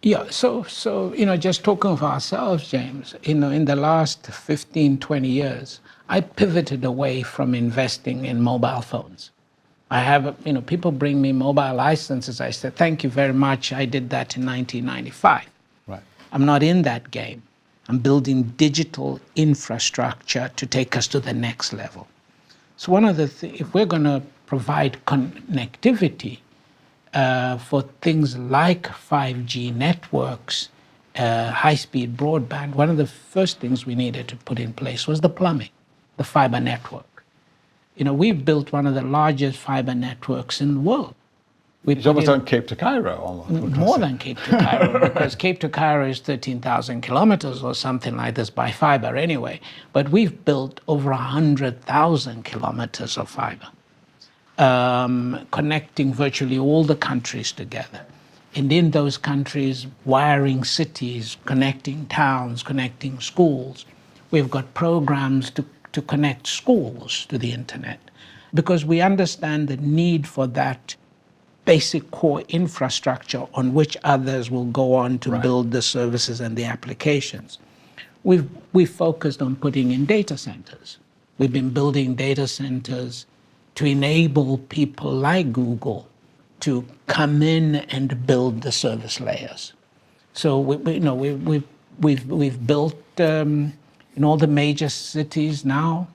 Yeah, just talking of ourselves, James, in the last 15, 20 years, I pivoted away from investing in mobile phones. I have, people bring me mobile licenses. I said, thank you very much. I did that in 1995. Right. I'm not in that game. I'm building digital infrastructure to take us to the next level. So one of the things, if we're going to provide connectivity for things like 5G networks, high-speed broadband, one of the first things we needed to put in place was the plumbing, the fiber network. We've built one of the largest fiber networks in the world. It's almost on Cape to Cairo, almost. More than Cape to Cairo, because Cape to Cairo is 13,000 kilometers or something like this by fiber anyway. But we've built over 100,000 kilometers of fiber, connecting virtually all the countries together. And in those countries, wiring cities, connecting towns, connecting schools. We've got programs to connect schools to the internet, because we understand the need for that basic core infrastructure on which others will go on to build the services and the applications. We've focused on putting in data centers. We've been building data centers to enable people like Google to come in and build the service layers. So we've built in all the major cities now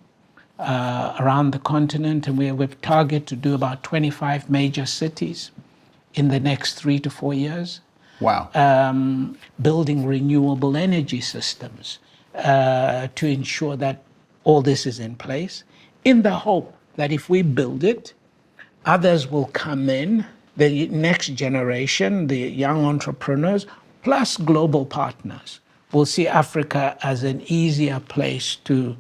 around the continent, and we've targeted to do about 25 major cities in the next 3 to 4 years. Wow. Building renewable energy systems to ensure that all this is in place, in the hope that if we build it, others will come in, the next generation, the young entrepreneurs, plus global partners, will see Africa as an easier place to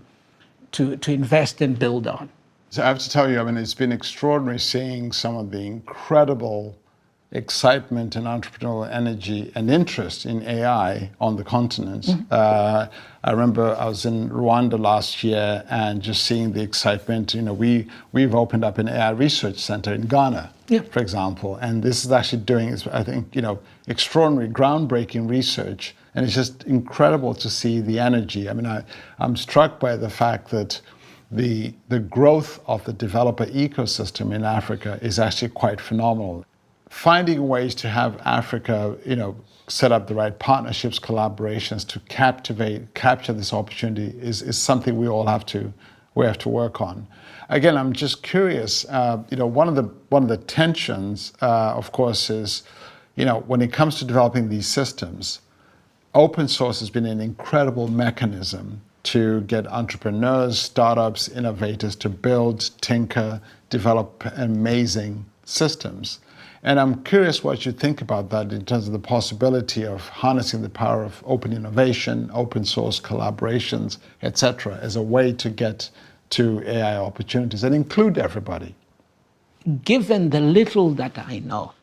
invest and build on. So I have to tell you, it's been extraordinary seeing some of the incredible excitement and entrepreneurial energy and interest in AI on the continent. I remember I was in Rwanda last year and just seeing the excitement. We've opened up an AI research center in Ghana, for example, and this is actually doing, I think, extraordinary, groundbreaking research. And it's just incredible to see the energy. I'm struck by the fact that the growth of the developer ecosystem in Africa is actually quite phenomenal. Finding ways to have Africa, set up the right partnerships, collaborations to capture this opportunity is something we all have to work on. Again, I'm just curious. One of the tensions, of course, is when it comes to developing these systems, open source has been an incredible mechanism to get entrepreneurs, startups, innovators to build, tinker, develop amazing systems. And I'm curious what you think about that in terms of the possibility of harnessing the power of open innovation, open source collaborations, etc., as a way to get to AI opportunities and include everybody. Given the little that I know,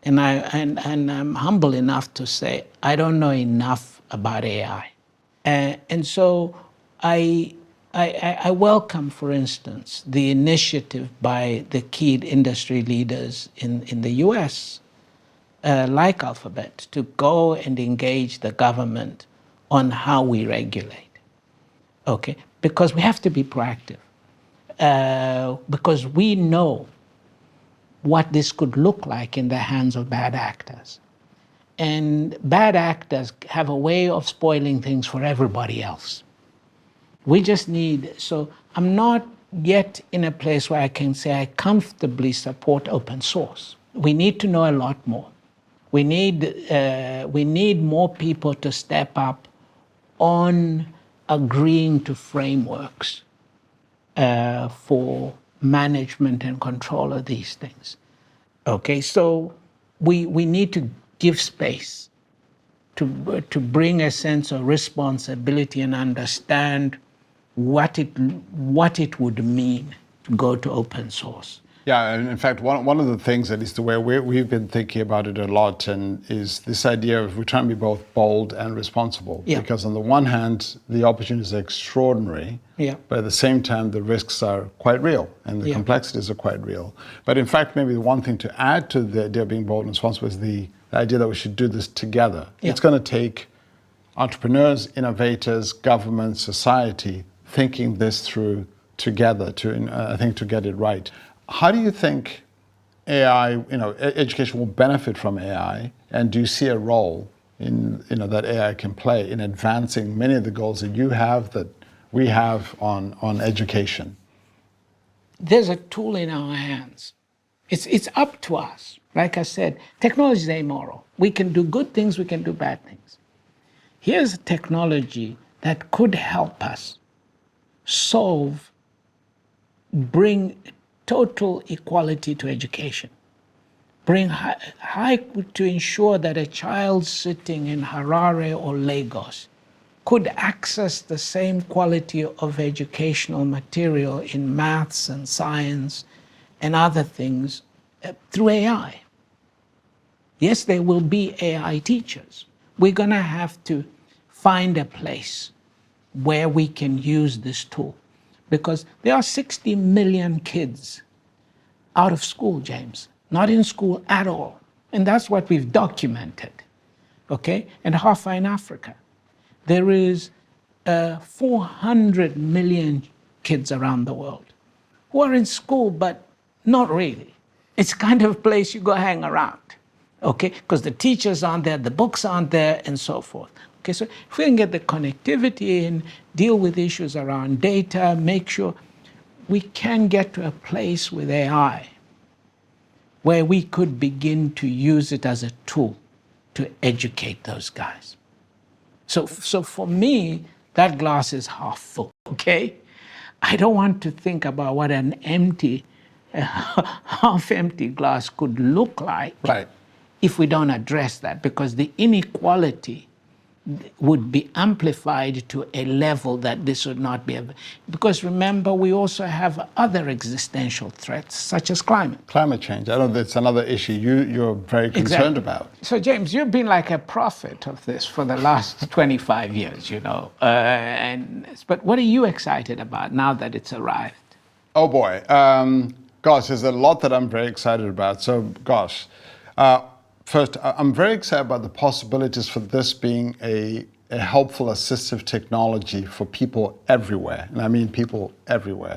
and I'm humble enough to say I don't know enough about AI, and so I welcome, for instance, the initiative by the key industry leaders in the US, like Alphabet, to go and engage the government on how we regulate. Okay, because we have to be proactive, because we know what this could look like in the hands of bad actors. And bad actors have a way of spoiling things for everybody else. We just so I'm not yet in a place where I can say I comfortably support open source. We need to know a lot more. We need more people to step up on agreeing to frameworks for management and control of these things. Okay, so we need to give space to bring a sense of responsibility and understand what it would mean to go to open source. Yeah, and in fact, one of the things, at least the way we've been thinking about it a lot, and is this idea of we're trying to be both bold and responsible. Yeah. Because on the one hand, the opportunities are extraordinary, but at the same time, the risks are quite real, and the complexities are quite real. But in fact, maybe the one thing to add to the idea of being bold and responsible is the the idea that we should do this together. Yeah. It's going to take entrepreneurs, innovators, government, society thinking this through together I think, to get it right. How do you think AI, education will benefit from AI, and do you see a role that AI can play in advancing many of the goals that you have, that we have on education? There's a tool in our hands. It's up to us. Like I said, technology is amoral. We can do good things, we can do bad things. Here's a technology that could help us bring total equality to education, bring high to ensure that a child sitting in Harare or Lagos could access the same quality of educational material in maths and science and other things through AI. Yes, there will be AI teachers. We're going to have to find a place where we can use this tool, because there are 60 million kids out of school, James, not in school at all. And that's what we've documented, okay? And half are in Africa. There is 400 million kids around the world who are in school, but not really. It's kind of a place you go hang around, okay? Because the teachers aren't there, the books aren't there, and so forth. Okay, so if we can get the connectivity in, deal with issues around data, make sure we can get to a place with AI where we could begin to use it as a tool to educate those guys. So for me, that glass is half full, okay? I don't want to think about what an empty, half-empty glass could look like, right, if we don't address that, because the inequality would be amplified to a level that this would not be. Because remember, we also have other existential threats, such as climate. Climate change. I know that's another issue you're very concerned about. So James, you've been like a prophet of this for the last 25 years, but what are you excited about now that it's arrived? Oh boy, gosh, there's a lot that I'm very excited about. So gosh, first, I'm very excited about the possibilities for this being a helpful assistive technology for people everywhere. And I mean people everywhere.